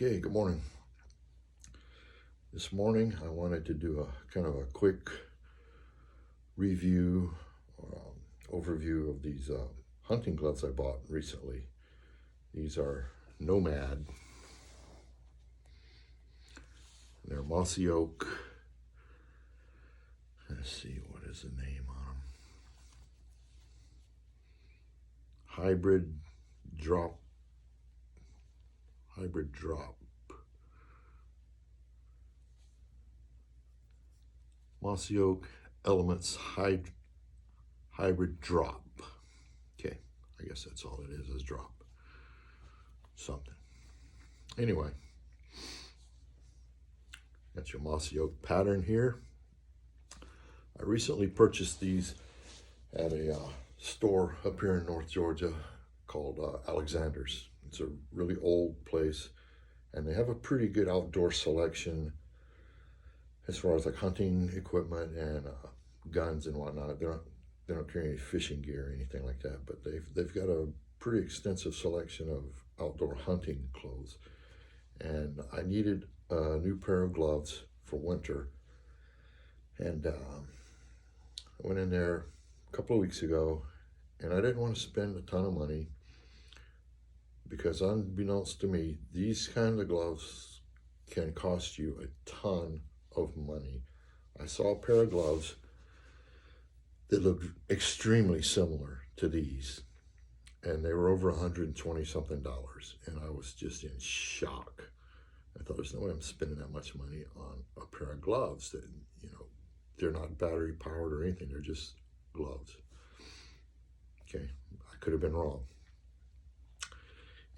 Okay, good morning. This morning I wanted to do a kind of a quick review, overview of these hunting gloves I bought recently. These are Nomad. They're mossy oak. Let's see, what is the name on them? Hybrid drop. Mossy oak elements hybrid drop. Okay, I guess that's all it is drop. Something. Anyway, got your mossy oak pattern here. I recently purchased these at a store up here in North Georgia called Alexander's. It's a really old place, and they have a pretty good outdoor selection as far as like hunting equipment and guns and whatnot. They don't carry any fishing gear or anything like that, but they've got a pretty extensive selection of outdoor hunting clothes. And I needed a new pair of gloves for winter, and I went in there a couple of weeks ago, and I didn't want to spend a ton of money because, unbeknownst to me, these kind of gloves can cost you a ton of money. I saw a pair of gloves that looked extremely similar to these, and they were over $120 something, and I was just in shock. I thought, there's no way I'm spending that much money on a pair of gloves that, they're not battery powered or anything. They're just gloves. Okay, I could have been wrong.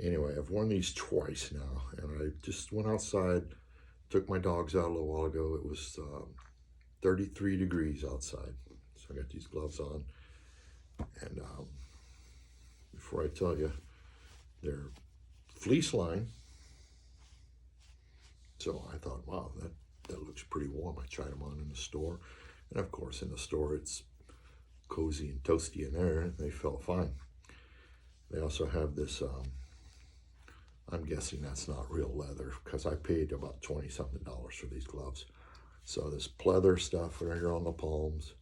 Anyway, I've worn these twice now, and I just went outside, took my dogs out a little while ago. It was 33 degrees outside, so I got these gloves on. And before I tell you, they're fleece lined. So I thought, wow, that looks pretty warm. I tried them on in the store, and of course in the store it's cozy and toasty in there, and they felt fine. They also have this, I'm guessing that's not real leather, because I paid about $20 something for these gloves. So this pleather stuff right here on the palms,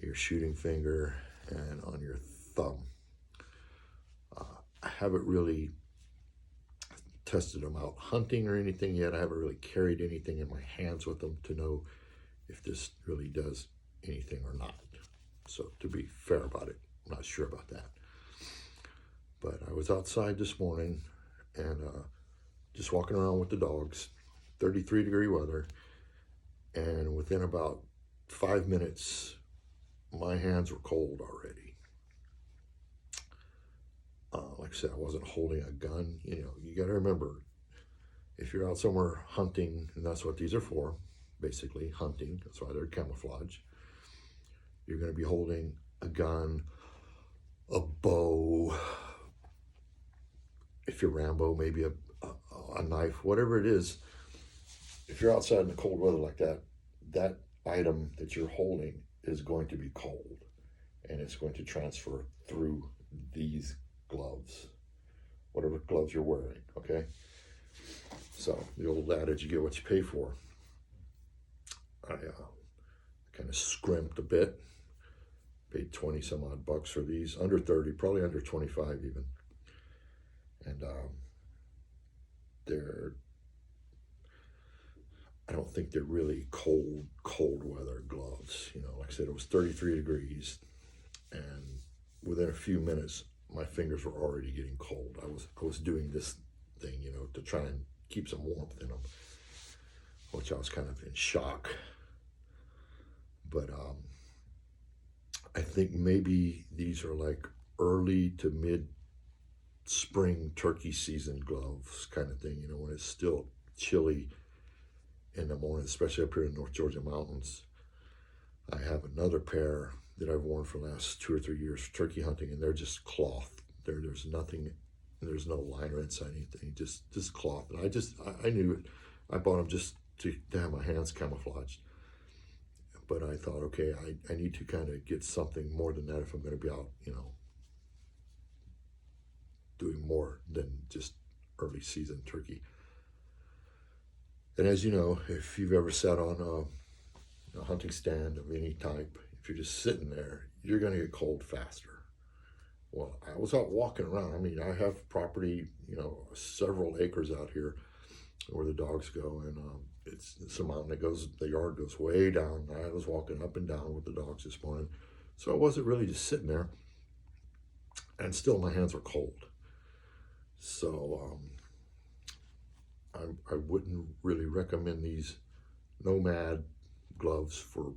your shooting finger, and on your thumb. I haven't really tested them out hunting or anything yet. I haven't really carried anything in my hands with them to know if this really does anything or not. So to be fair about it, I'm not sure about that. But I was outside this morning and just walking around with the dogs, 33-degree weather, and within about 5 minutes, my hands were cold already. Like I said, I wasn't holding a gun. You got to remember, if you're out somewhere hunting, and that's what these are for, basically hunting, that's why they're camouflage, you're going to be holding a gun, a bow, if you're Rambo, maybe a knife, whatever it is. If you're outside in the cold weather like that, that item that you're holding is going to be cold, and it's going to transfer through these gloves, whatever gloves you're wearing, okay? So the old adage, you get what you pay for. I kind of scrimped a bit, paid 20 some odd bucks for these, under 30, probably under 25 even. And I don't think they're really cold weather gloves. Like I said, it was 33 degrees, and within a few minutes, my fingers were already getting cold. I was doing this thing, to try and keep some warmth in them, which I was kind of in shock. But I think maybe these are like early to mid spring turkey season gloves kind of thing, when it's still chilly in the morning, especially up here in North Georgia mountains. I have another pair that I've worn for the last 2 or 3 years for turkey hunting, and they're just cloth. There's nothing, there's no liner inside anything, just cloth. And I knew it. I bought them just to have my hands camouflaged. But I thought, okay, I need to kind of get something more than that if I'm going to be out, doing more than just early season turkey. And as you know, if you've ever sat on a hunting stand of any type, if you're just sitting there, you're going to get cold faster. Well, I was out walking around. I mean, I have property, several acres out here where the dogs go, and it's a mountain that goes, the yard goes way down. I was walking up and down with the dogs this morning, so I wasn't really just sitting there, and still my hands are cold. So I wouldn't really recommend these Nomad gloves for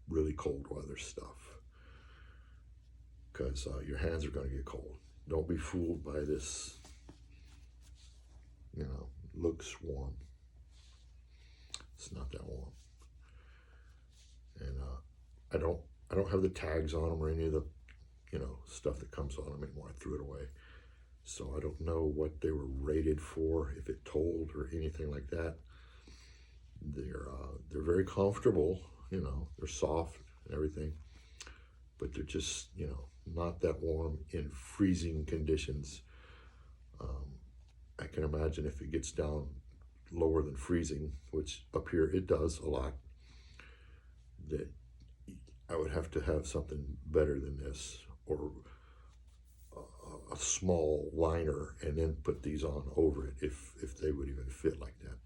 really cold weather stuff, because your hands are going to get cold. Don't be fooled by this, looks warm. It's not that warm. And I don't have the tags on them or any of the, stuff that comes on them anymore. I threw it away. So I don't know what they were rated for, if it told or anything like that. They're very comfortable, they're soft and everything, but they're just, not that warm in freezing conditions. I can imagine if it gets down lower than freezing, which up here it does a lot, that I would have to have something better than this, or a small liner, and then put these on over it if they would even fit like that.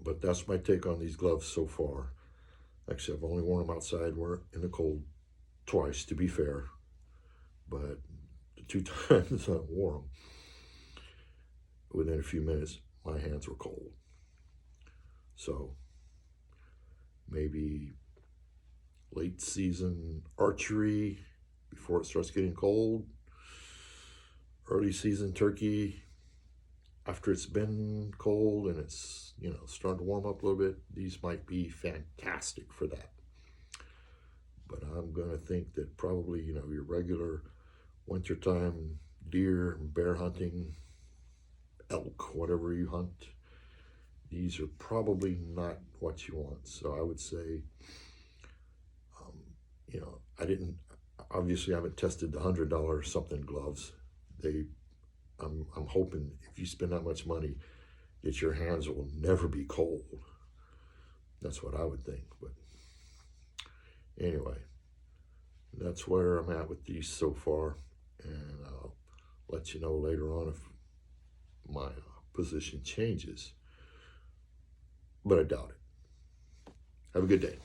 But that's my take on these gloves so far. Actually, I've only worn them outside in the cold twice, to be fair, but the 2 times I wore them, within a few minutes, my hands were cold. So maybe late season archery before it starts getting cold, early season turkey after it's been cold and it's, starting to warm up a little bit. These might be fantastic for that. But I'm going to think that probably, your regular wintertime deer, bear hunting, elk, whatever you hunt, these are probably not what you want. So I would say, obviously I haven't tested the $100 something gloves. I'm hoping if you spend that much money that your hands will never be cold. That's what I would think. But anyway, that's where I'm at with these so far, and I'll let you know later on if my position changes, but I doubt it. Have a good day.